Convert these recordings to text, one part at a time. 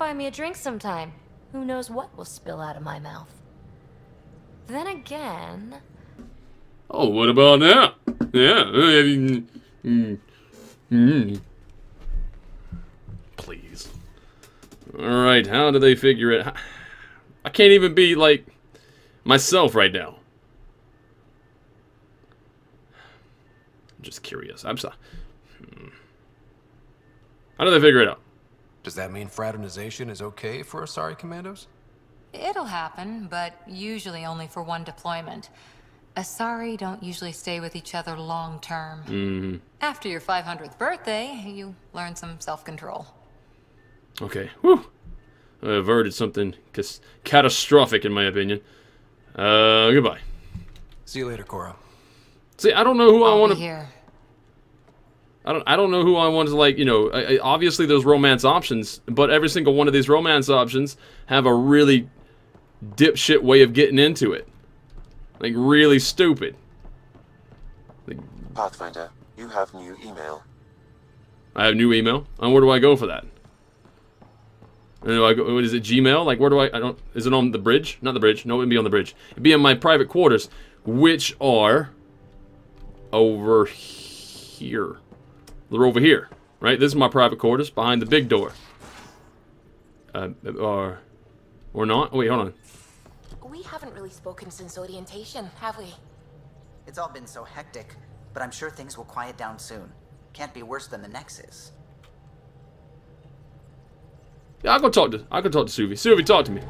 buy me a drink sometime. Who knows what will spill out of my mouth. Then again... Oh, what about now? Yeah. Please. Alright, how do they figure it? I can't even be, like, myself right now. I'm just curious. I'm sorry. How do they figure it out? Does that mean fraternization is okay for Asari commandos? It'll happen, but usually only for one deployment. Asari don't usually stay with each other long term. After your 500th birthday, you learn some self-control. Okay. Whew. I averted something catastrophic, in my opinion. Goodbye. See you later, Cora. See, I don't know who I want to... Here. I don't know who I want to, like, you know, obviously there's romance options, but every single one of these romance options have a really dipshit way of getting into it. Like, really stupid. Like, Pathfinder, you have new email. I have new email? And where do I go for that? And do I go, what is it, Gmail? Like, where do I don't, is it on the bridge? Not the bridge, no, it wouldn't be on the bridge. It'd be in my private quarters, which are over here. They're over here, right? This is my private quarters behind the big door. Or not? Oh, wait, hold on. We haven't really spoken since orientation, have we? It's all been so hectic, but I'm sure things will quiet down soon. Can't be worse than the Nexus. Yeah, I can talk to Suvi. Suvi, talk to me.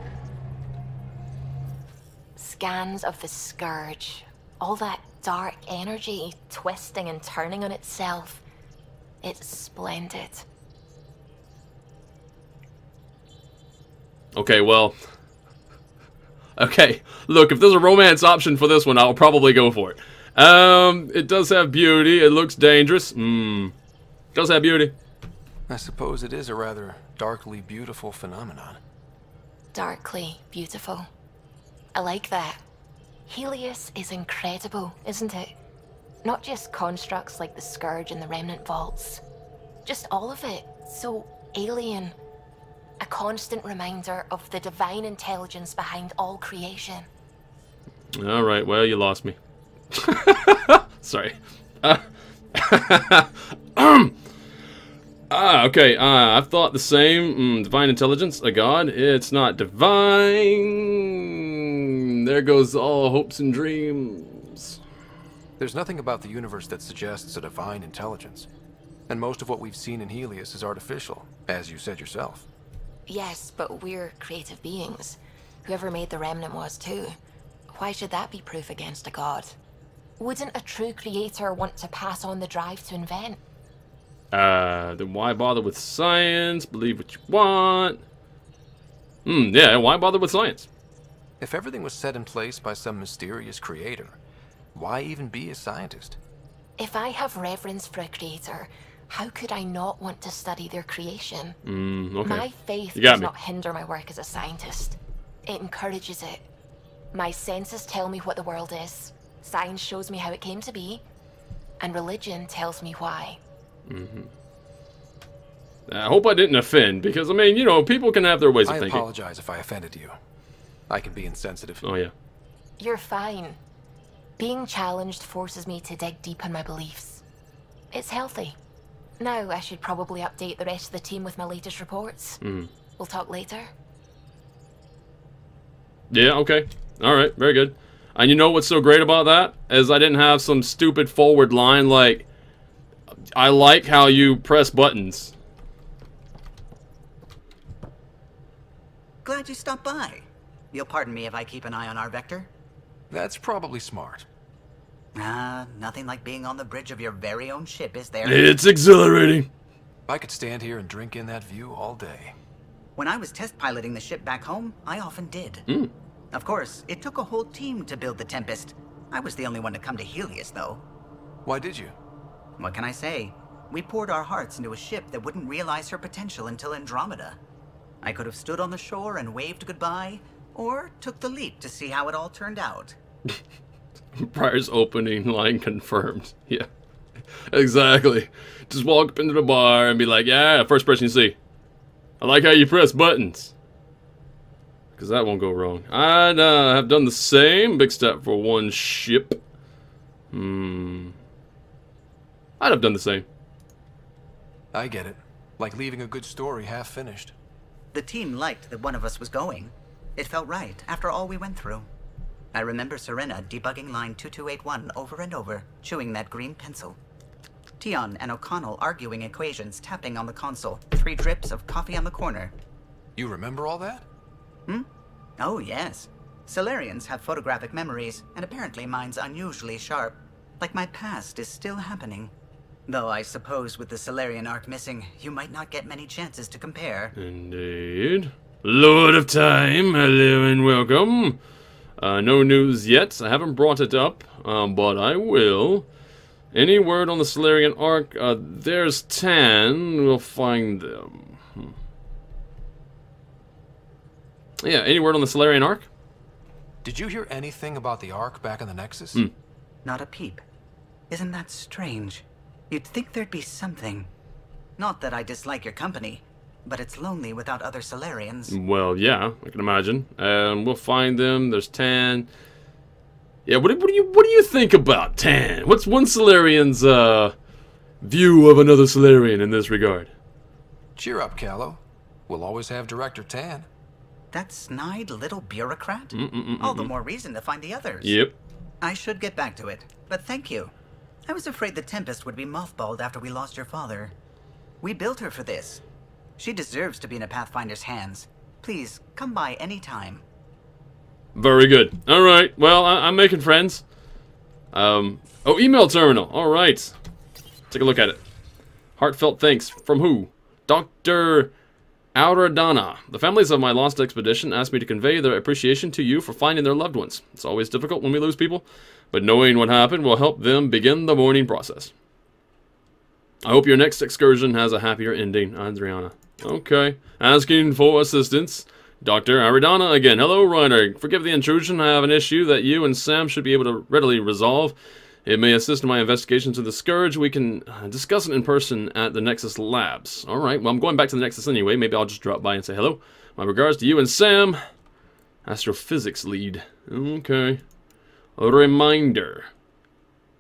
Scans of the Scourge. All that dark energy twisting and turning on itself. It's splendid. Okay, well... Okay, look, if there's a romance option for this one, I'll probably go for it. It does have beauty. It looks dangerous. It does have beauty. I suppose it is a rather darkly beautiful phenomenon. Darkly beautiful. I like that. Helios is incredible, isn't it? Not just constructs like the Scourge and the Remnant Vaults. Just all of it. So alien. A constant reminder of the divine intelligence behind all creation. Alright, well, you lost me. Sorry. Okay, I've thought the same. Divine intelligence, a god. It's not divine. There goes all hopes and dreams. There's nothing about the universe that suggests a divine intelligence. And most of what we've seen in Helios is artificial, as you said yourself. Yes, but we're creative beings. Whoever made the Remnant was too. Why should that be proof against a god? Wouldn't a true creator want to pass on the drive to invent? Then why bother with science? Believe what you want. Yeah, why bother with science? If everything was set in place by some mysterious creator, why even be a scientist? If I have reverence for a creator, how could I not want to study their creation? Okay. My faith does not hinder my work as a scientist. It encourages it. My senses tell me what the world is. Science shows me how it came to be. And religion tells me why. I hope I didn't offend, because, I mean, you know, people can have their ways of thinking. I apologize if I offended you. I can be insensitive. Oh, yeah. You're fine. Being challenged forces me to dig deep in my beliefs. It's healthy. Now I should probably update the rest of the team with my latest reports. We'll talk later. Yeah, okay. Alright, very good. And you know what's so great about that? Is I didn't have some stupid forward line like, I like how you press buttons. Glad you stopped by. You'll pardon me if I keep an eye on our vector? That's probably smart. Nothing like being on the bridge of your very own ship, is there? It's exhilarating. I could stand here and drink in that view all day. When I was test piloting the ship back home, I often did. Of course, it took a whole team to build the Tempest. I was the only one to come to Helios, though. Why did you? What can I say? We poured our hearts into a ship that wouldn't realize her potential until Andromeda. I could have stood on the shore and waved goodbye, or took the leap to see how it all turned out. Briar's opening line confirmed. Yeah, exactly. Just walk up into the bar and be like, yeah, first person you see. I like how you press buttons. Because that won't go wrong. I'd have done the same. Big step for one ship. I'd have done the same. I get it. Like leaving a good story half finished. The team liked that one of us was going. It felt right, after all we went through. I remember Serena debugging line 2281 over and over, chewing that green pencil. Tion and O'Connell arguing equations, tapping on the console, 3 drips of coffee on the corner. You remember all that? Oh, yes. Solarians have photographic memories, and apparently mine's unusually sharp. Like my past is still happening. Though I suppose with the Solarian arc missing, you might not get many chances to compare. Indeed. Lord of Time, hello and welcome. No news yet. I haven't brought it up, but I will. Any word on the Solarian arc? There's 10. We'll find them. Yeah, any word on the Solarian arc? Did you hear anything about the Ark back in the Nexus? Not a peep. Isn't that strange? You'd think there'd be something. Not that I dislike your company, but it's lonely without other Solarians. Well, yeah, I can imagine. We'll find them. There's 10. Yeah, what do you think about 10? What's one Solarian's view of another Solarian in this regard? Cheer up, Callow. We'll always have Director Tan. That snide little bureaucrat? All the more reason to find the others. Yep. I should get back to it, but thank you. I was afraid the Tempest would be mothballed after we lost your father. We built her for this. She deserves to be in a Pathfinder's hands. Please, come by any time. Very good. Alright, well, I'm making friends. Oh, email terminal. Alright. Take a look at it. Heartfelt thanks. From who? Dr. Auradana. The families of my lost expedition asked me to convey their appreciation to you for finding their loved ones. It's always difficult when we lose people, but knowing what happened will help them begin the mourning process. I hope your next excursion has a happier ending, Adriana. Okay. Asking for assistance. Dr. Aridana again. Hello, Ryder. Forgive the intrusion. I have an issue that you and Sam should be able to readily resolve. It may assist in my investigations of the Scourge. We can discuss it in person at the Nexus Labs. Alright, well, I'm going back to the Nexus anyway. Maybe I'll just drop by and say hello. My regards to you and Sam. Astrophysics lead. Okay. A reminder.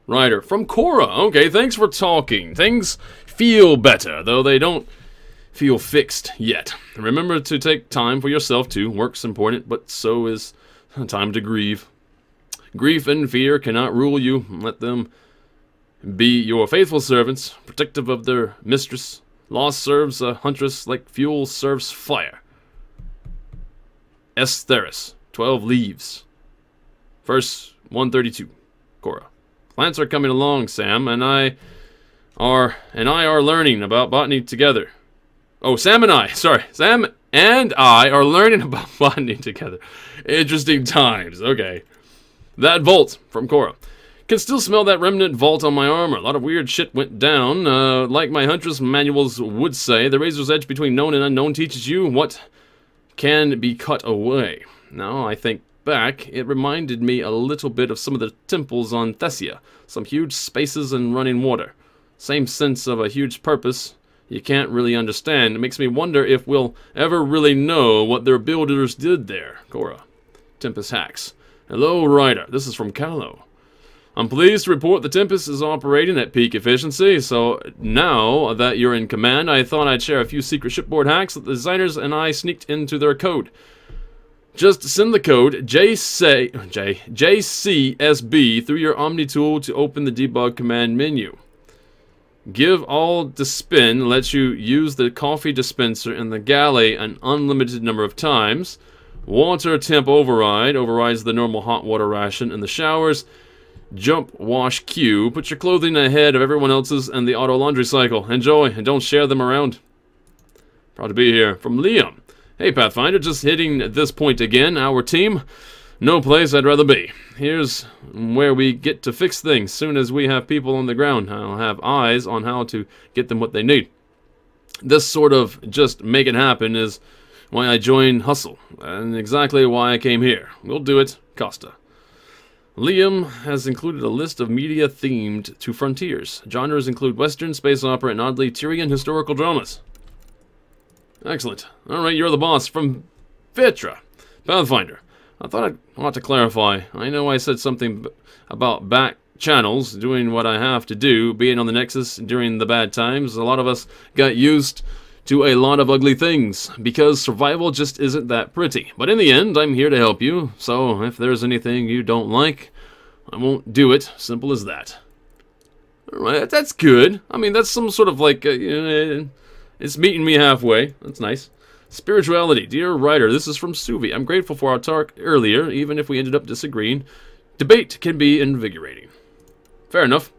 Ryder. From Cora. Okay, thanks for talking. Things feel better, though they don't feel fixed yet. Remember to take time for yourself, too. Work's important, but so is time to grieve. Grief and fear cannot rule you. Let them be your faithful servants, protective of their mistress. Loss serves a huntress like fuel serves fire. Estheris, 12 leaves. Verse 132. Cora. Plants are coming along, Sam, and I are learning about botany together. Oh, Sam and I are learning about botany together. Interesting times. Okay. That vault, from Cora. Can still smell that remnant vault on my armor. A lot of weird shit went down. Like my Huntress manuals would say, the razor's edge between known and unknown teaches you what can be cut away. Now I think back, it reminded me a little bit of some of the temples on Thessia. Some huge spaces and running water. Same sense of a huge purpose you can't really understand. It makes me wonder if we'll ever really know what their builders did there. Cora. Tempest hacks. Hello, Ryder. This is from Callow. I'm pleased to report the Tempest is operating at peak efficiency, so now that you're in command, I thought I'd share a few secret shipboard hacks that the designers and I sneaked into their code. Just send the code JCSB through your Omni tool to open the debug command menu. Give all to spin lets you use the coffee dispenser in the galley an unlimited number of times. Water temp override overrides the normal hot water ration in the showers. Jump wash queue. Put your clothing ahead of everyone else's and the auto laundry cycle. Enjoy and don't share them around. Proud to be here. From Liam. Hey Pathfinder, just hitting this point again. Our team. No place I'd rather be. Here's where we get to fix things. Soon as we have people on the ground, I'll have eyes on how to get them what they need. This sort of just make it happen is why I joined Hustle, and exactly why I came here. We'll do it, Costa. Liam has included a list of media themed to Frontiers. Genres include Western, space opera, and oddly Tyrian historical dramas. Excellent. Alright, you're the boss from Vitra. Pathfinder. I thought I'd want to clarify. I know I said something about back channels, doing what I have to do, being on the Nexus during the bad times. A lot of us got used to a lot of ugly things, because survival just isn't that pretty. But in the end, I'm here to help you, so if there's anything you don't like, I won't do it. Simple as that. Alright, that's good. I mean, that's some sort of like, it's meeting me halfway. That's nice. Spirituality. Dear writer, this is from Suvi. I'm grateful for our talk earlier, even if we ended up disagreeing. Debate can be invigorating. Fair enough.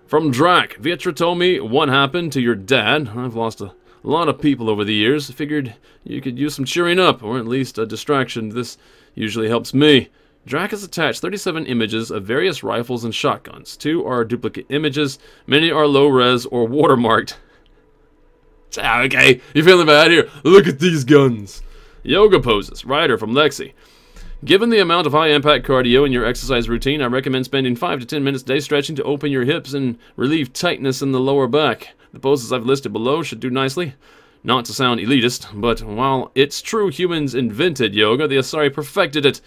From Drac. Vitra told me what happened to your dad. I've lost a lot of people over the years. Figured you could use some cheering up, or at least a distraction. This usually helps me. Drac has attached 37 images of various rifles and shotguns. 2 are duplicate images. Many are low-res or watermarked. Okay, you feeling bad here? Look at these guns. Yoga poses. Ryder from Lexi. Given the amount of high-impact cardio in your exercise routine, I recommend spending 5 to 10 minutes a day stretching to open your hips and relieve tightness in the lower back. The poses I've listed below should do nicely. Not to sound elitist, but while it's true humans invented yoga, the Asari perfected it.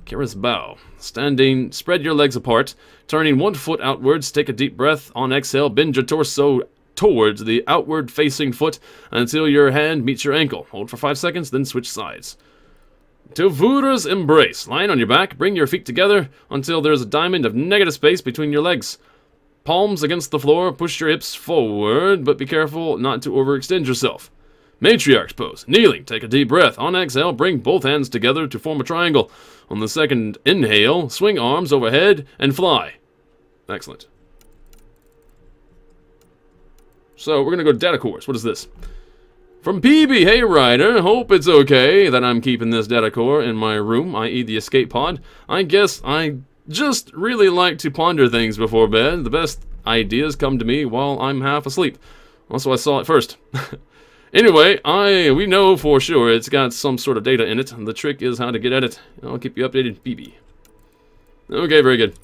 Kira's bow. Standing, spread your legs apart. Turning one foot outwards, take a deep breath. On exhale, bend your torso towards the outward-facing foot until your hand meets your ankle. Hold for 5 seconds, then switch sides. Tavura's embrace. Lying on your back, bring your feet together until there's a diamond of negative space between your legs. Palms against the floor, push your hips forward, but be careful not to overextend yourself. Matriarch's pose. Kneeling, take a deep breath. On exhale, bring both hands together to form a triangle. On the second inhale, swing arms overhead and fly. Excellent. So, we're going to go to data cores. What is this? From PB, hey Ryder, hope it's okay that I'm keeping this data core in my room, i.e. the escape pod. I guess I just really like to ponder things before bed. The best ideas come to me while I'm half asleep. Also, I saw it first. Anyway, we know for sure it's got some sort of data in it. The trick is how to get at it. I'll keep you updated, PB. Okay, very good.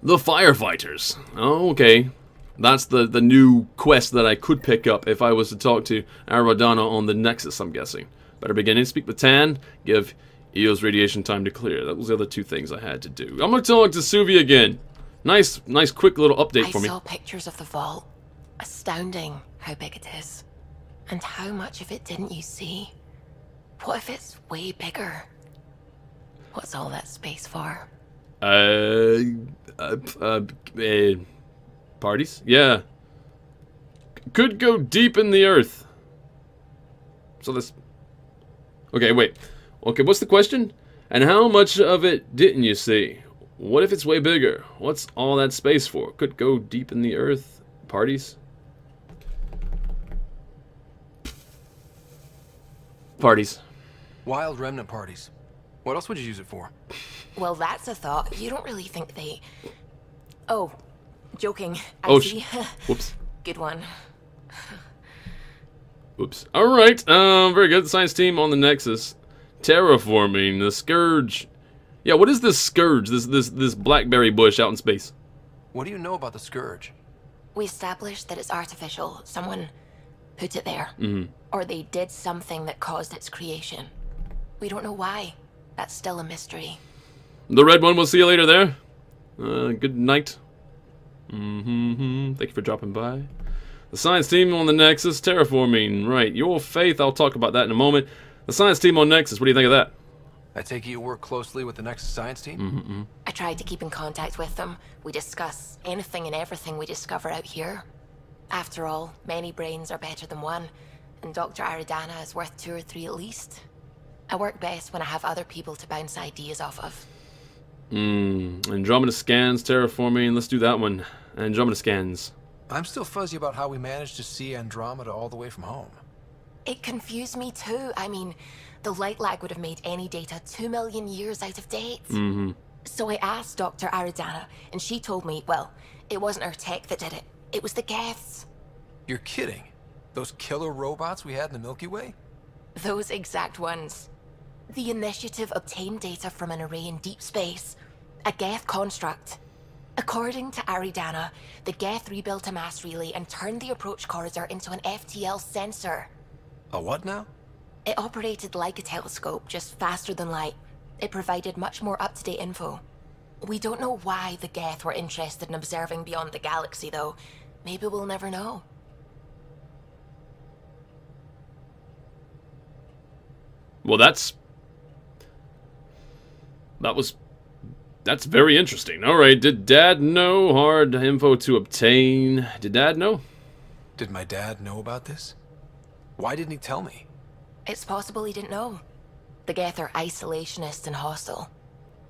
The firefighters. Okay. That's the new quest that I could pick up if I was to talk to Aradana on the Nexus, I'm guessing. Better begin to speak with Tan, give Eo's radiation time to clear. That was the other 2 things I had to do. I'm gonna talk to Suvi again. Nice quick little update for me. I saw pictures of the vault. Astounding how big it is. And how much of it didn't you see? What if it's way bigger? What's all that space for? Parties? Yeah. Could go deep in the earth. So this... Okay, wait. Okay, what's the question? And how much of it didn't you see? What if it's way bigger? What's all that space for? Could go deep in the earth. Parties? Parties. Wild remnant parties. What else would you use it for? Well, that's a thought. You don't really think they... Oh, joking. Oh, I see. Whoops. Good one. Oops. Alright, very good. The science team on the Nexus. Terraforming, the Scourge. Yeah, what is this Scourge? This blackberry bush out in space? What do you know about the Scourge? We established that it's artificial. Someone put it there. Mm-hmm. Or they did something that caused its creation. We don't know why. That's still a mystery. The red one, we'll see you later there. Good night. Thank you for dropping by. The science team on the Nexus, terraforming. Right, your faith, I'll talk about that in a moment. The science team on Nexus, what do you think of that? I take it you work closely with the Nexus science team? I tried to keep in contact with them. We discuss anything and everything we discover out here. After all, many brains are better than one, and Dr. Aradana is worth 2 or 3 at least. I work best when I have other people to bounce ideas off of. Andromeda scans, terraforming. Let's do that one. Andromeda scans. I'm still fuzzy about how we managed to see Andromeda all the way from home. It confused me too. I mean, the light lag would have made any data 2 million years out of date. So I asked Dr. Aradana, and she told me, well, it wasn't her tech that did it. It was the Geths. You're kidding? Those killer robots we had in the Milky Way? Those exact ones. The initiative obtained data from an array in deep space. A Geth construct. According to Aridana, the Geth rebuilt a mass relay and turned the approach corridor into an FTL sensor. A what now? It operated like a telescope, just faster than light. It provided much more up-to-date info. We don't know why the Geth were interested in observing beyond the galaxy, though. Maybe we'll never know. Well, that's very interesting. All right, did Dad know? Hard info to obtain. Did Dad know? Did my dad know about this? Why didn't he tell me? It's possible he didn't know. The Geth are isolationist and hostile.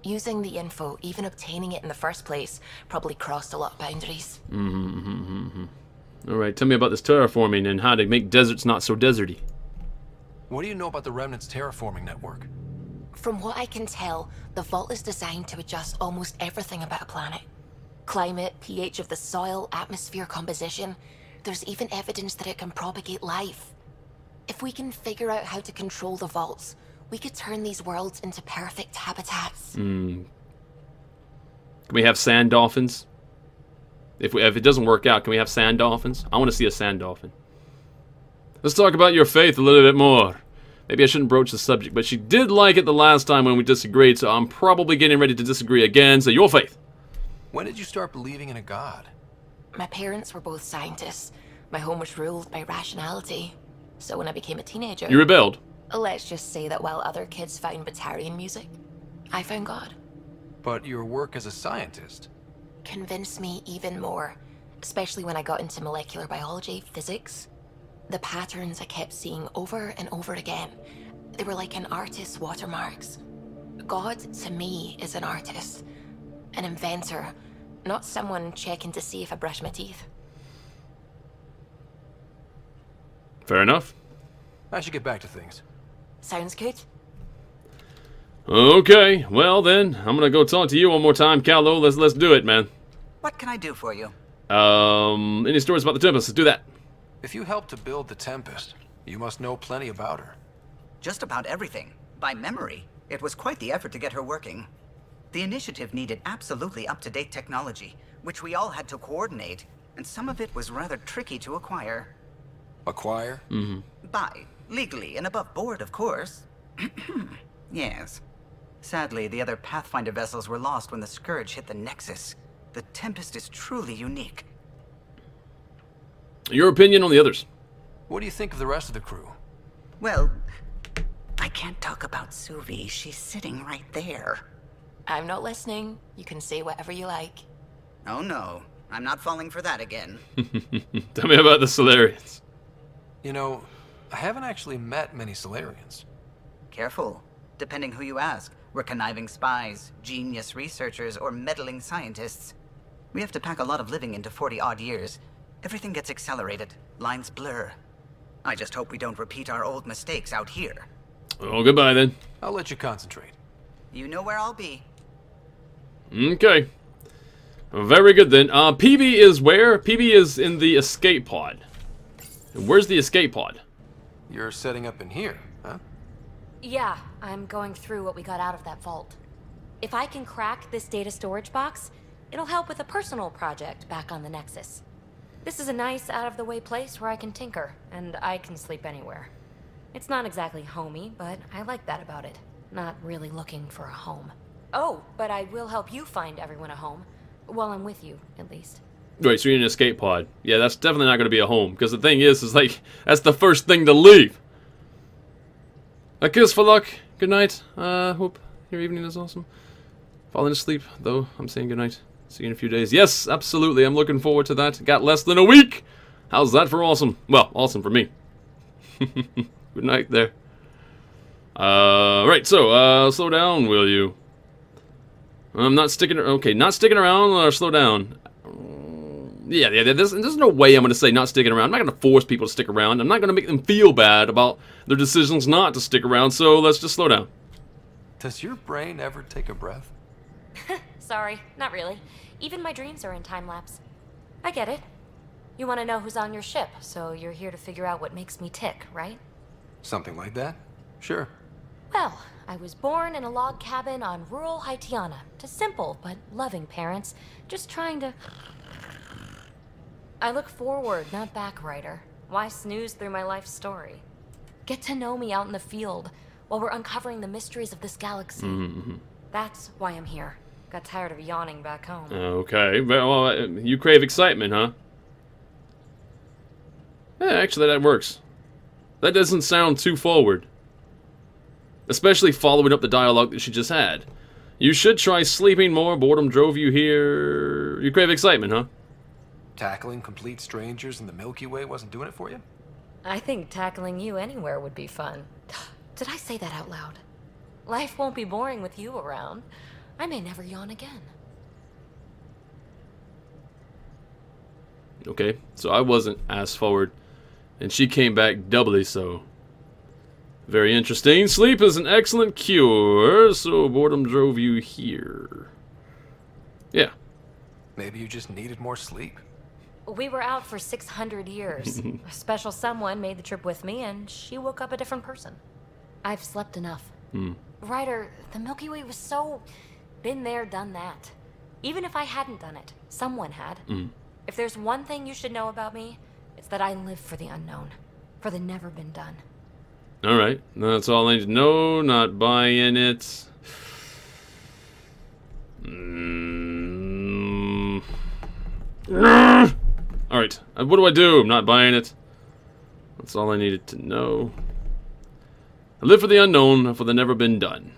Using the info, even obtaining it in the first place, probably crossed a lot of boundaries. All right, tell me about this terraforming and how to make deserts not so deserty. What do you know about the Remnant's terraforming network? From what I can tell, the vault is designed to adjust almost everything about a planet. Climate, pH of the soil, atmosphere composition. There's even evidence that it can propagate life. If we can figure out how to control the vaults, we could turn these worlds into perfect habitats. Can we have sand dolphins? If it doesn't work out, can we have sand dolphins? I want to see a sand dolphin. Let's talk about your faith a little bit more. Maybe I shouldn't broach the subject, but she did like it the last time when we disagreed, so I'm probably getting ready to disagree again. So your faith. When did you start believing in a god? My parents were both scientists. My home was ruled by rationality. So when I became a teenager... You rebelled. Let's just say that while other kids found Batarian music, I found God. But your work as a scientist... Convinced me even more, especially when I got into molecular biology, physics. The patterns I kept seeing over and over again, they were like an artist's watermarks. God, to me, is an artist, an inventor, not someone checking to see if I brush my teeth. Fair enough. I should get back to things. Sounds good. Okay, well then, I'm gonna go talk to you one more time, Callow. Let's do it, man. What can I do for you? Any stories about the Tempest? Let's do that. If you helped to build the Tempest, you must know plenty about her. Just about everything. By memory. It was quite the effort to get her working. The initiative needed absolutely up-to-date technology, which we all had to coordinate, and some of it was rather tricky to acquire. Acquire? Buy. Legally and above board, of course. Yes. Sadly, the other Pathfinder vessels were lost when the Scourge hit the Nexus. The Tempest is truly unique. Your opinion on the others? What do you think of the rest of the crew? Well, I can't talk about Suvi. She's sitting right there. I'm not listening. You can say whatever you like. Oh no, I'm not falling for that again. Tell me about the Solarians. You know, I haven't actually met many Solarians. Careful. Depending who you ask, we're conniving spies, genius researchers, or meddling scientists. We have to pack a lot of living into 40-odd years. Everything gets accelerated. Lines blur. I just hope we don't repeat our old mistakes out here. Oh, goodbye then. I'll let you concentrate. You know where I'll be. Okay. Very good then. PB is where? PB is in the escape pod. And where's the escape pod? You're setting up in here, huh? Yeah, I'm going through what we got out of that vault. If I can crack this data storage box, it'll help with a personal project back on the Nexus. This is a nice, out-of-the-way place where I can tinker, and I can sleep anywhere. It's not exactly homey, but I like that about it. Not really looking for a home. Oh, but I will help you find everyone a home. While I'm with you, at least. Right, so you're in an escape pod. Yeah, that's definitely not going to be a home. Because the thing is like, that's the first thing to leave. A kiss for luck. Good night. Hope your evening is awesome. Falling asleep, though. I'm saying good night. See you in a few days. Yes, absolutely. I'm looking forward to that. Got less than a week. How's that for awesome? Well, awesome for me. Good night there. Right, so, slow down, will you? I'm not sticking... Okay, not sticking around or slow down. Yeah, there's no way I'm going to say not sticking around. I'm not going to force people to stick around. I'm not going to make them feel bad about their decisions not to stick around, so let's just slow down. Does your brain ever take a breath? Sorry, not really. Even my dreams are in time-lapse. I get it. You want to know who's on your ship, so you're here to figure out what makes me tick, right? Something like that? Sure. Well, I was born in a log cabin on rural Haitiana to simple but loving parents, just trying to... I look forward, not back, Ryder. Why snooze through my life story? Get to know me out in the field while we're uncovering the mysteries of this galaxy. That's why I'm here. Got tired of yawning back home. Okay, well, you crave excitement, huh? Yeah, actually, that works. That doesn't sound too forward. Especially following up the dialogue that she just had. You should try sleeping more. Boredom drove you here. You crave excitement, huh? Tackling complete strangers in the Milky Way wasn't doing it for you? I think tackling you anywhere would be fun. Did I say that out loud? Life won't be boring with you around. I may never yawn again. Okay, so I wasn't ass forward. And she came back doubly so. Very interesting. Sleep is an excellent cure, so boredom drove you here. Yeah. Maybe you just needed more sleep. We were out for 600 years. A special someone made the trip with me, and she woke up a different person. I've slept enough. Ryder, the Milky Way was so... been there, done that. Even if I hadn't done it, someone had. If there's one thing you should know about me, it's that I live for the unknown. For the never been done. Alright, that's all I need to know. Not buying it. Alright, what do I do? I'm not buying it. That's all I needed to know. I live for the unknown, for the never been done.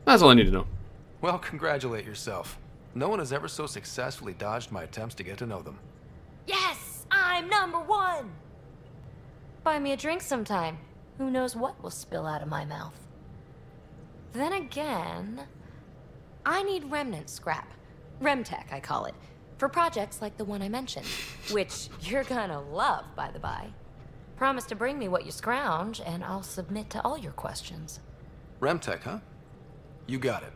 That's all I need to know. Well, congratulate yourself. No one has ever so successfully dodged my attempts to get to know them. Yes! I'm #1! Buy me a drink sometime. Who knows what will spill out of my mouth. Then again... I need remnant scrap. Remtech, I call it. For projects like the one I mentioned. Which you're gonna love, by the by. Promise to bring me what you scrounge, and I'll submit to all your questions. Remtech, huh? You got it.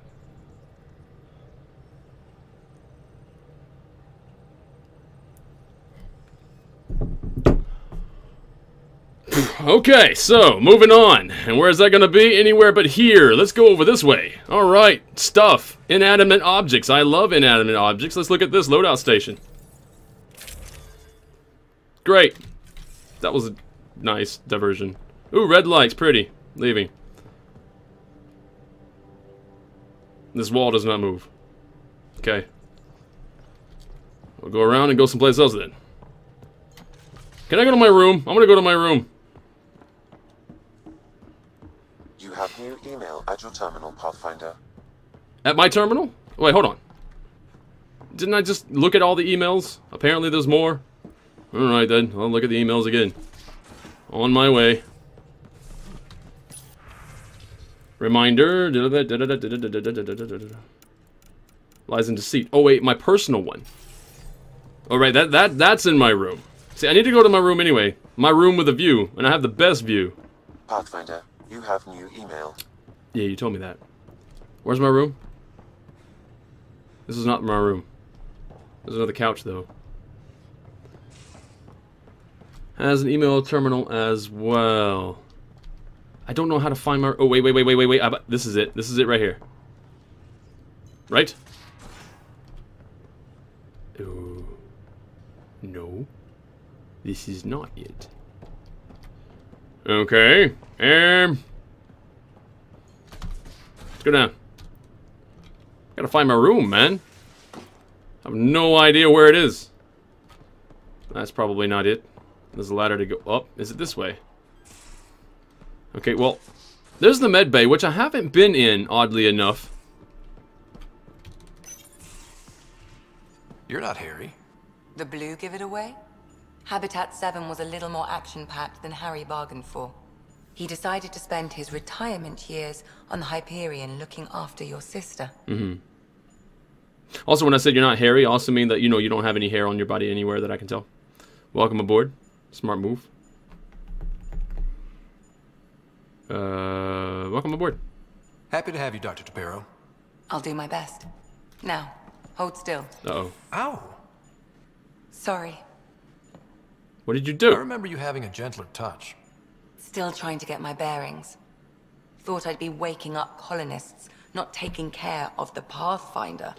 Okay, so, moving on. And where's that gonna be? Anywhere but here. Let's go over this way. Alright, stuff. Inanimate objects. I love inanimate objects. Let's look at this loadout station. Great. That was a nice diversion. Ooh, red lights. Pretty. Leaving. This wall does not move. Okay. We'll go around and go someplace else then. Can I go to my room? I'm gonna go to my room. You have new email at your terminal, Pathfinder. At my terminal? Wait, hold on. Didn't I just look at all the emails? Apparently there's more. Alright then, I'll look at the emails again. On my way. Reminder. Lies in deceit. Oh wait, my personal one. Alright, that's in my room. See, I need to go to my room anyway. My room with a view, and I have the best view. Pathfinder, you have new email. Yeah, you told me that. Where's my room? This is not my room. There's another couch, though. Has an email terminal as well. I don't know how to find my... Oh, wait. This is it. This is it right here. Right? Oh. No. This is not it. Okay. Let's go down. Gotta find my room, man. I have no idea where it is. That's probably not it. There's a ladder to go up. Is it this way? Okay, well, there's the med bay, which I haven't been in, oddly enough. You're not Harry. The blue give it away? Habitat 7 was a little more action-packed than Harry bargained for. He decided to spend his retirement years on the Hyperion looking after your sister. Also, when I said you're not hairy, I also mean that, you know, you don't have any hair on your body anywhere that I can tell. Welcome aboard. Smart move. Welcome aboard. Happy to have you, Dr. Tapero. I'll do my best. Now, hold still. Uh-oh. Ow! Sorry. What did you I do? remember you having a gentler touch. Still trying to get my bearings. Thought I'd be waking up colonists, not taking care of the Pathfinder.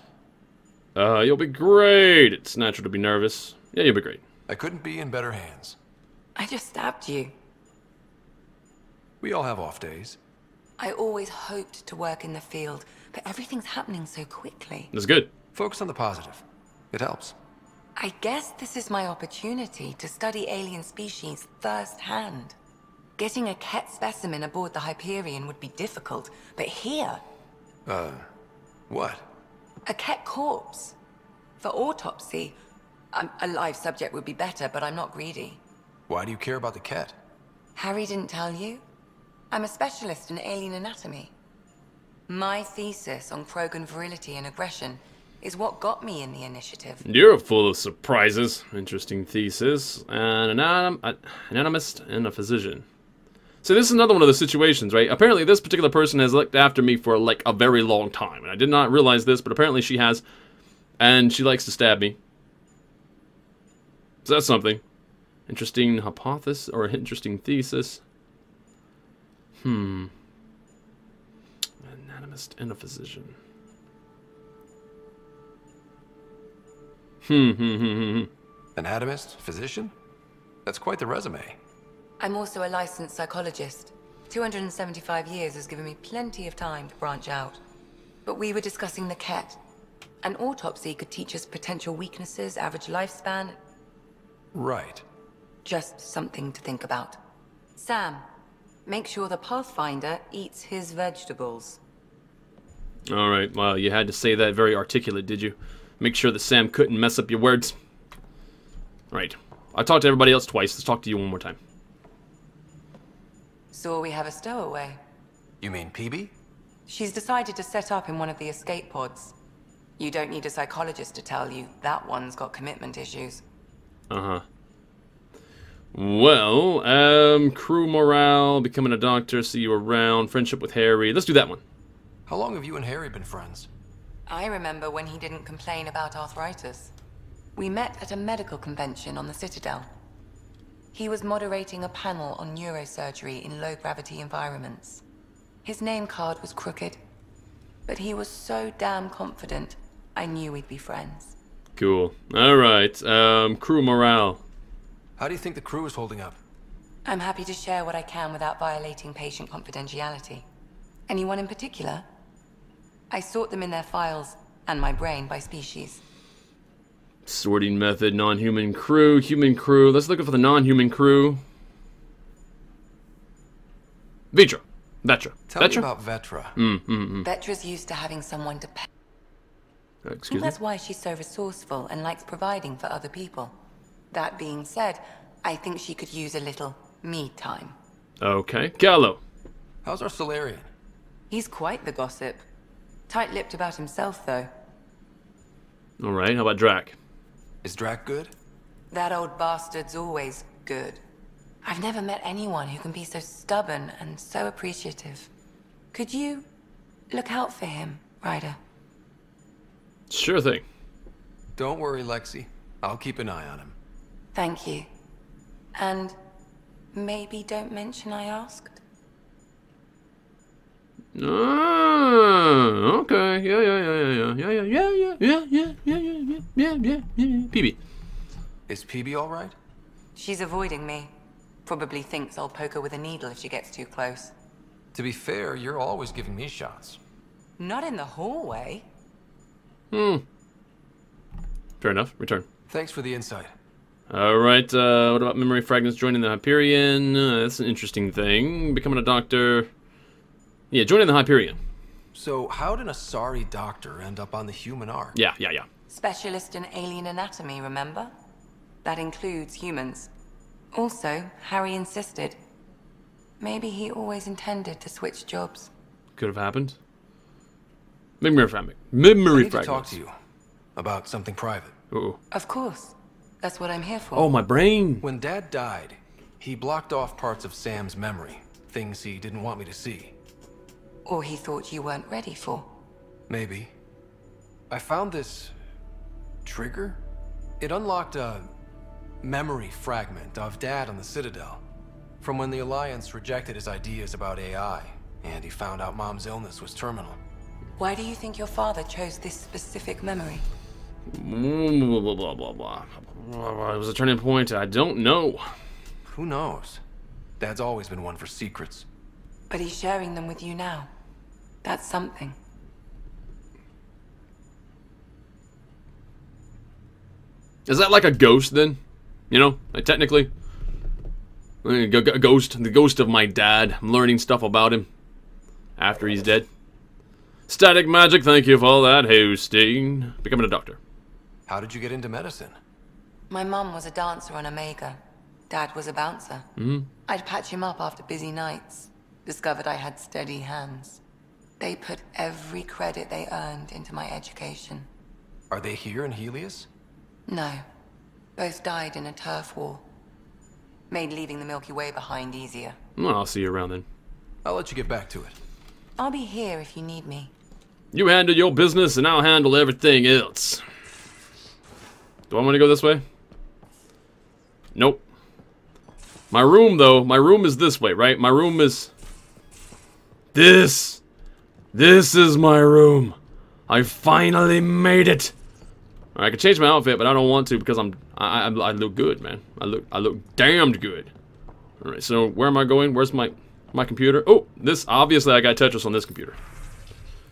You'll be great. It's natural to be nervous. Yeah, you'll be great. I couldn't be in better hands. I just stabbed you. We all have off days. I always hoped to work in the field, but everything's happening so quickly. That's good. Focus on the positive. It helps. I guess this is my opportunity to study alien species firsthand. Getting a Ket specimen aboard the Hyperion would be difficult, but here... What? A Ket corpse. For autopsy, a live subject would be better, but I'm not greedy. Why do you care about the Ket? Harry didn't tell you? I'm a specialist in alien anatomy. My thesis on Krogan virility and aggression is what got me in the initiative. You're full of surprises. Interesting thesis. An anatomist and a physician. So this is another one of those situations, right? Apparently this particular person has looked after me for like a very long time. And I did not realize this, but apparently she has. And she likes to stab me. So that's something. Interesting hypothesis or interesting thesis. An anatomist and a physician. Anatomist? Physician? That's quite the resume. I'm also a licensed psychologist. 275 years has given me plenty of time to branch out. But we were discussing the Ket. An autopsy could teach us potential weaknesses, average lifespan. Right. Just something to think about. Sam, make sure the Pathfinder eats his vegetables. Alright, well, you had to say that very articulate, did you? Make sure that Sam couldn't mess up your words. Alright, I talked to everybody else twice. Let's talk to you one more time. So we have a stowaway. You mean PB? She's decided to set up in one of the escape pods. You don't need a psychologist to tell you that one's got commitment issues. Uh-huh. Well, crew morale, becoming a doctor, see you around, friendship with Harry. Let's do that one. How long have you and Harry been friends? I remember when he didn't complain about arthritis. We met at a medical convention on the Citadel. He was moderating a panel on neurosurgery in low-gravity environments. His name card was crooked, but he was so damn confident, I knew we'd be friends. Cool. Alright, crew morale. How do you think the crew is holding up? I'm happy to share what I can without violating patient confidentiality. Anyone in particular? I sort them in their files, and my brain by species. Sorting method, non-human crew, human crew. Let's look for the non-human crew. Vetra. Tell me about Vetra. Vetra's used to having someone to pay. I Excuse think me? that's why she's so resourceful and likes providing for other people. That being said, I think she could use a little me time. Okay. Gallo. How's our Solarian? He's quite the gossip. Tight-lipped about himself, though. Alright, how about Drac? Is Drac good? That old bastard's always good. I've never met anyone who can be so stubborn and so appreciative. Could you look out for him, Ryder? Sure thing. Don't worry, Lexi. I'll keep an eye on him. Thank you. And maybe don't mention I asked? Okay. Yeah. PB. Is PB all right? She's avoiding me. Probably thinks I'll poke her with a needle if she gets too close. To be fair, you're always giving me shots. Not in the hallway. Fair enough. Return. Thanks for the insight. Alright, what about memory fragments joining the Hyperion? That's an interesting thing. Becoming a doctor. Yeah, joining the Hyperion. So, how did a Asari doctor end up on the human ark? Yeah. Specialist in alien anatomy, remember? That includes humans. Also, Harry insisted. Maybe he always intended to switch jobs. Could have happened. Memory fragment. Memory I need to fragments. talk to you about something private. Uh-oh. Of course. That's what I'm here for. Oh, my brain. When Dad died, he blocked off parts of Sam's memory, things he didn't want me to see. Or he thought you weren't ready for. Maybe. I found this trigger. It unlocked a memory fragment of Dad on the Citadel. From when the Alliance rejected his ideas about AI, and he found out Mom's illness was terminal. Why do you think your father chose this specific memory? Blah, blah, blah, blah, blah. It was a turning point. I don't know. Who knows? Dad's always been one for secrets. But he's sharing them with you now. That's something. Is that like a ghost then? You know, like technically? A ghost, the ghost of my dad. I'm learning stuff about him after he's dead. Static magic, thank you for that hosting. Becoming a doctor. How did you get into medicine? My mum was a dancer on Omega. Dad was a bouncer. I'd patch him up after busy nights. Discovered I had steady hands. They put every credit they earned into my education. Are they here in Helios? No. Both died in a turf war. Made leaving the Milky Way behind easier. Well, I'll see you around then. I'll let you get back to it. I'll be here if you need me. You handle your business and I'll handle everything else. Do I want to go this way? Nope. My room, though, my room is this way, right? My room is... This is my room. I finally made it. I could change my outfit, but I don't want to because I look good, man. I look damned good. All right, so where am I going? Where's my computer? Oh, this obviously I got Tetris on this computer.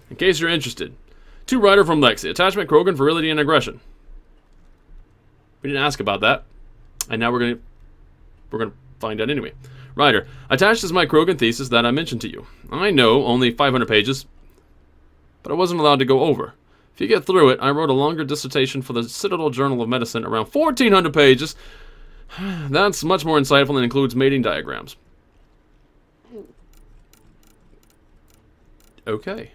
In case you're interested, to writer from Lexi, attachment Krogan, virility, and aggression. We didn't ask about that, and now we're gonna find out anyway. Writer, attached is my Krogan thesis that I mentioned to you. I know, only 500 pages, but I wasn't allowed to go over. If you get through it, I wrote a longer dissertation for the Citadel Journal of Medicine, around 1,400 pages. That's much more insightful and includes mating diagrams. Okay.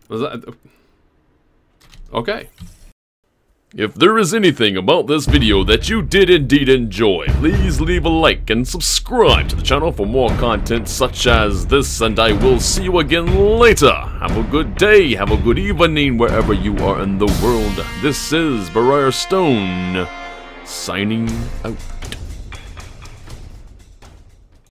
Was that... Okay. If there is anything about this video that you did indeed enjoy, please leave a like and subscribe to the channel for more content such as this, and I will see you again later. Have a good day, have a good evening wherever you are in the world. This is Briarstone, signing out.